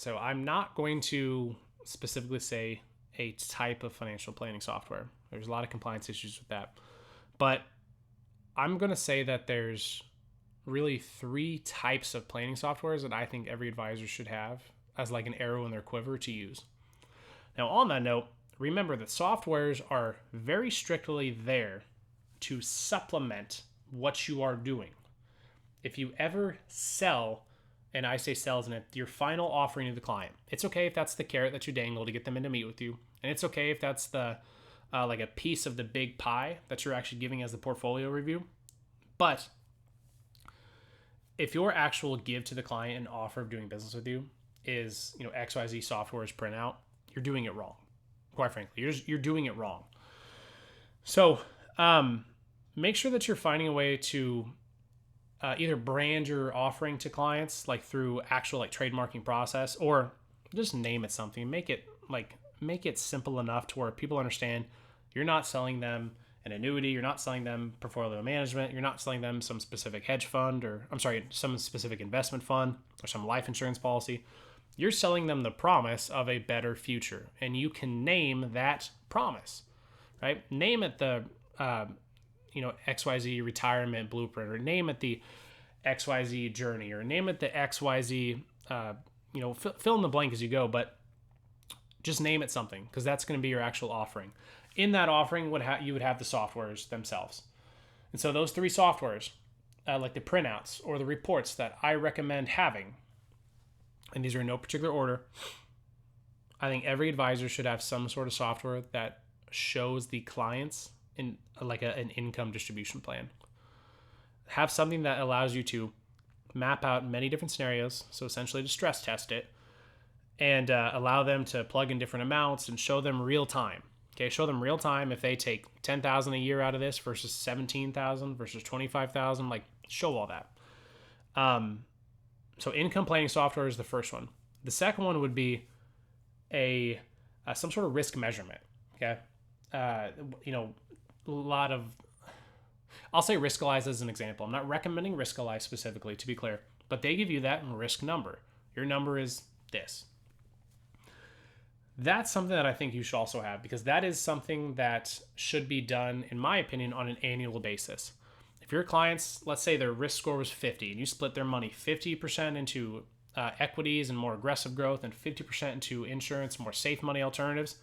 So I'm not going to specifically say a type of financial planning software. There's a lot of compliance issues with that. But I'm going to say that there's really three types of planning softwares that I think every advisor should have as like an arrow in their quiver to use. Now, on that note, remember that softwares are very strictly there to supplement what you are doing. If you ever sell, and I say sells in it, your final offering to the client, it's okay if that's the carrot that you dangle to get them in to meet with you. And it's okay if that's the like a piece of the big pie that you're actually giving as the portfolio review. But if your actual give to the client and offer of doing business with you is, XYZ software's printout, you're doing it wrong. Quite frankly, you're doing it wrong. So make sure that you're finding a way to either brand your offering to clients like through actual like trademarking process, or just name it something. Make it simple enough to where people understand you're not selling them an annuity, you're not selling them portfolio management, you're not selling them some specific hedge fund, or some specific investment fund or some life insurance policy. You're selling them the promise of a better future, and you can name that promise, right? Name it the XYZ retirement blueprint, or name it the XYZ journey, or name it the XYZ, fill in the blank as you go, but just name it something, because that's going to be your actual offering. In that offering, you would have the softwares themselves. And so those three softwares, like the printouts or the reports that I recommend having, and these are in no particular order, I think every advisor should have some sort of software that shows the clients in like an income distribution plan. Have something that allows you to map out many different scenarios, so essentially to stress test it, and allow them to plug in different amounts and show them real time. Okay, show them real time if they take $10,000 a year out of this versus $17,000 versus $25,000. Like, show all that. So income planning software is the first one. The second one would be some sort of risk measurement. Okay, a lot of, I'll say Riskalyze as an example. I'm not recommending Riskalyze specifically, to be clear, but they give you that risk number. Your number is this. That's something that I think you should also have, because that is something that should be done, in my opinion, on an annual basis. If your clients, let's say their risk score was 50 and you split their money 50% into equities and more aggressive growth and 50% into insurance, more safe money alternatives,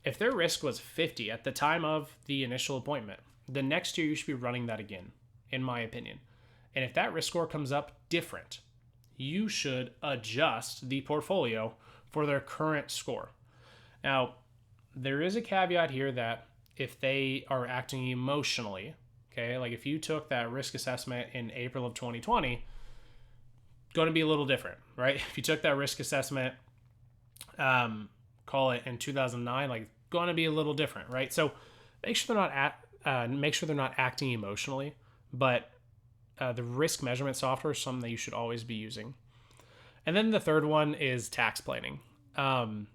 if their risk was 50 at the time of the initial appointment, the next year you should be running that again, in my opinion. And if that risk score comes up different, you should adjust the portfolio for their current score. Now, there is a caveat here that if they are acting emotionally, okay, like if you took that risk assessment in April of 2020, going to be a little different, right? If you took that risk assessment, call it in 2009, like going to be a little different, right? So make sure they're not acting emotionally, but the risk measurement software is something that you should always be using. And then the third one is tax planning. And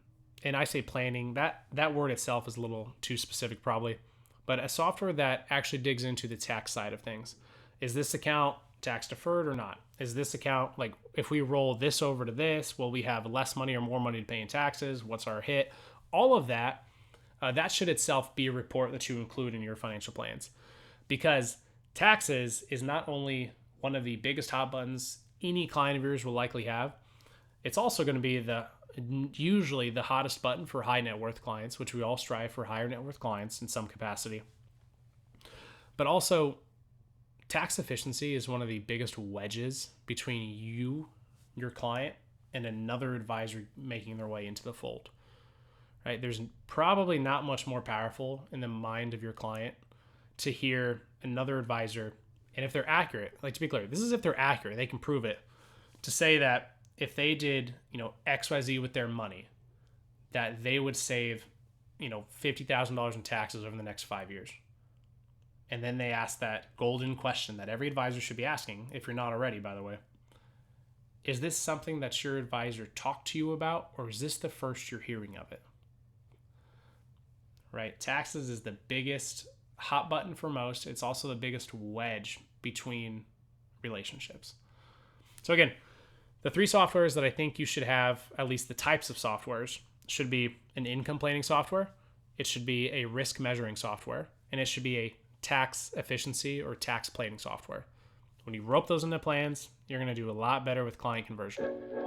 I say planning, that word itself is a little too specific probably, but a software that actually digs into the tax side of things. Is this account tax deferred or not? Is this account, like, if we roll this over to this, will we have less money or more money to pay in taxes? What's our hit? All of that, that should itself be a report that you include in your financial plans, because taxes is not only one of the biggest hot buttons any client of yours will likely have, it's also going to be usually the hottest button for high net worth clients, which we all strive for higher net worth clients in some capacity. But also, tax efficiency is one of the biggest wedges between you, your client, and another advisor making their way into the fold. Right? There's probably not much more powerful in the mind of your client to hear another advisor, and if they're accurate, like, to be clear, this is if they're accurate, they can prove it, to say that if they did, XYZ with their money, that they would save, $50,000 in taxes over the next 5 years. And then they ask that golden question that every advisor should be asking, if you're not already, by the way. Is this something that your advisor talked to you about, or is this the first you're hearing of it? Right? Taxes is the biggest hot button for most. It's also the biggest wedge between relationships. So again, The three softwares that I think you should have, at least the types of softwares, should be an income planning software, it should be a risk measuring software, and it should be a tax efficiency or tax planning software. When you rope those into plans, you're going to do a lot better with client conversion.